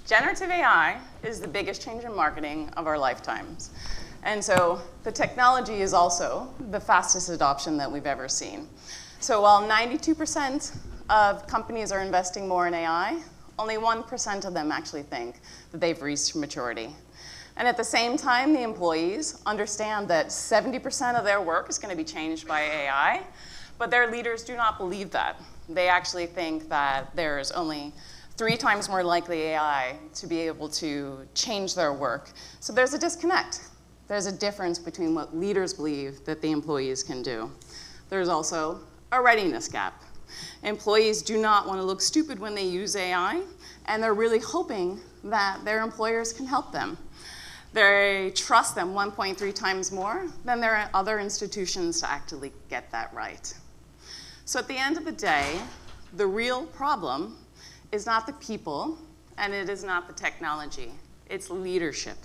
Generative AI is the biggest change in marketing of our lifetimes. And so the technology is also the fastest adoption that we've ever seen. So while 92% of companies are investing more in AI, only 1% of them actually think that they've reached maturity. And at the same time, the employees understand that 70% of their work is going to be changed by AI, but their leaders do not believe that. They actually think that there's only 3 times more likely AI to be able to change their work. So there's a disconnect. There's a difference between what leaders believe that the employees can do. There's also a readiness gap. Employees do not want to look stupid when they use AI, and they're really hoping that their employers can help them. They trust them 1.3 times more than their other institutions to actually get that right. So at the end of the day, the real problem is not the people, and it is not the technology. It's leadership.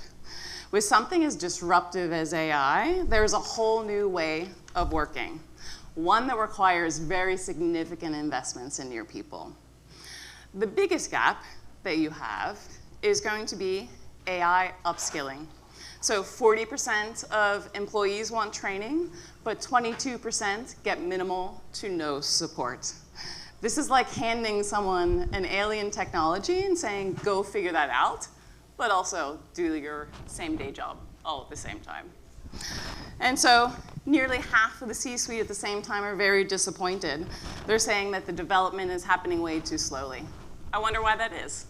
With something as disruptive as AI, there's a whole new way of working, one that requires very significant investments in your people. The biggest gap that you have is going to be AI upskilling. So 40% of employees want training, but 22% get minimal to no support. This is like handing someone an alien technology and saying, go figure that out, but also do your same day job all at the same time. And so nearly half of the C-suite at the same time are very disappointed. They're saying that the development is happening way too slowly. I wonder why that is.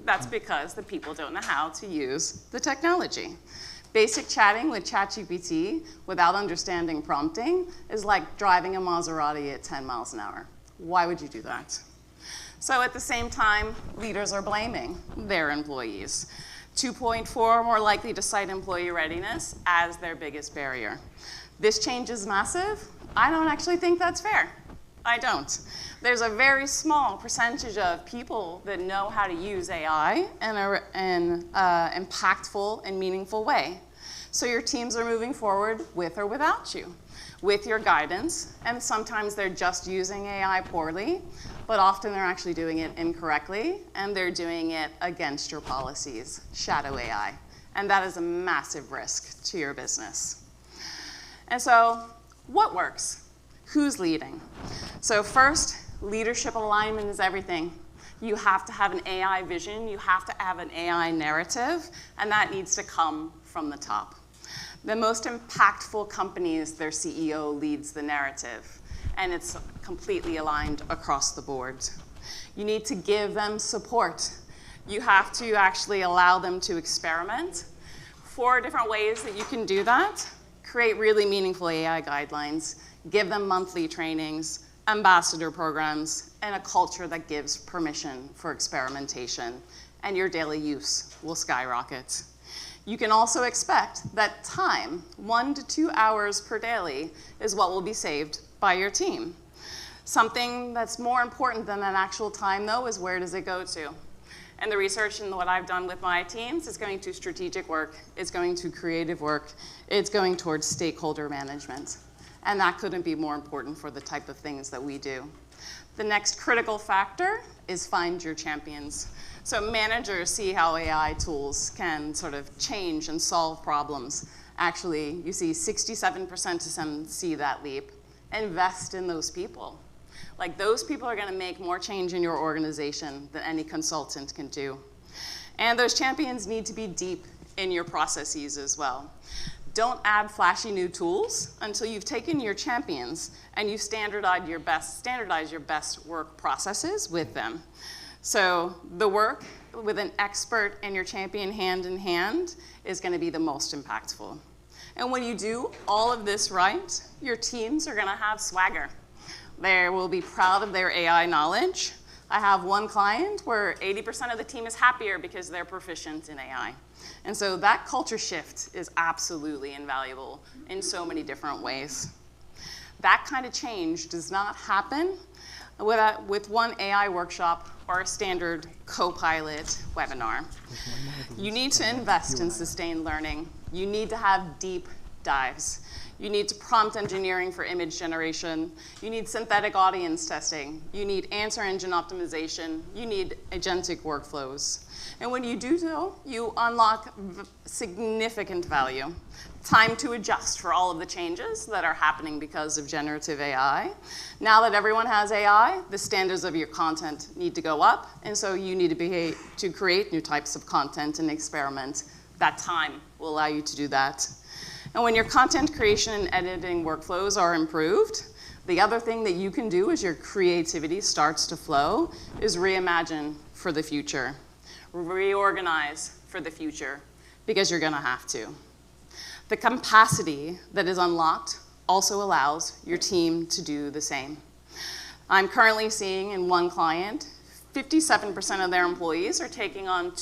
That's because the people don't know how to use the technology. Basic chatting with ChatGPT without understanding prompting is like driving a Maserati at 10 miles an hour. Why would you do that? So at the same time, leaders are blaming their employees. 2.4 more likely to cite employee readiness as their biggest barrier. This change is massive. I don't actually think that's fair. I don't. There's a very small percentage of people that know how to use AI in an impactful and meaningful way. So your teams are moving forward with or without you, with your guidance, and sometimes they're just using AI poorly, but often they're actually doing it incorrectly, and they're doing it against your policies, shadow AI. And that is a massive risk to your business. And so what works? Who's leading? So first, leadership alignment is everything. You have to have an AI vision, you have to have an AI narrative, and that needs to come from the top. The most impactful companies, their CEO leads the narrative, and it's completely aligned across the board. You need to give them support. You have to actually allow them to experiment. 4 different ways that you can do that: create really meaningful AI guidelines, give them monthly trainings, ambassador programs, and a culture that gives permission for experimentation, and your daily use will skyrocket. You can also expect that time, 1 to 2 hours per daily, is what will be saved by your team. Something that's more important than that actual time, though, is where does it go to? And the research and what I've done with my teams is going to strategic work, it's going to creative work, it's going towards stakeholder management. And that couldn't be more important for the type of things that we do. The next critical factor is find your champions. So managers see how AI tools can sort of change and solve problems. Actually, you see 67% of them see that leap. Invest in those people. Like, those people are going to make more change in your organization than any consultant can do. And those champions need to be deep in your processes as well. Don't add flashy new tools until you've taken your champions and you standardize your best work processes with them. So the work with an expert and your champion hand in hand is going to be the most impactful. And when you do all of this right, your teams are going to have swagger. They will be proud of their AI knowledge. I have one client where 80% of the team is happier because they're proficient in AI. And so that culture shift is absolutely invaluable in so many different ways. That kind of change does not happen with one AI workshop or a standard co-pilot webinar. You need to invest in sustained learning. You need to have deep dives. You need prompt engineering for image generation. You need synthetic audience testing. You need answer engine optimization. You need agentic workflows. And when you do so, you unlock significant value. Time to adjust for all of the changes that are happening because of generative AI. Now that everyone has AI, the standards of your content need to go up, and so you need to create new types of content and experiment. That time will allow you to do that. And when your content creation and editing workflows are improved, the other thing that you can do as your creativity starts to flow is reimagine for the future. Reorganize for the future, because you're gonna have to. The capacity that is unlocked also allows your team to do the same. I'm currently seeing in one client, 57% of their employees are taking on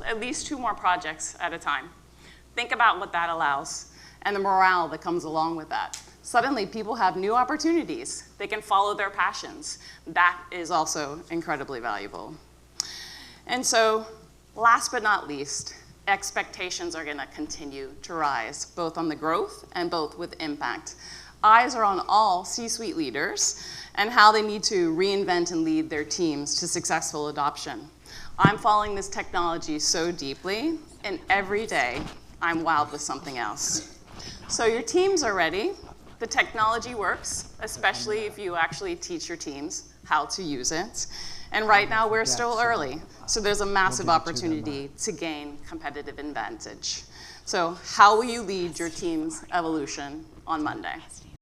at least two more projects at a time. Think about what that allows and the morale that comes along with that. Suddenly, people have new opportunities. They can follow their passions. That is also incredibly valuable. And so, last but not least, expectations are gonna continue to rise, both on the growth and both with impact. Eyes are on all C-suite leaders and how they need to reinvent and lead their teams to successful adoption. I'm following this technology so deeply, and every day, I'm wowed with something else. So your teams are ready. The technology works, especially if you actually teach your teams how to use it. And right now, we're still early. So there's a massive opportunity to gain competitive advantage. So how will you lead your team's evolution on Monday?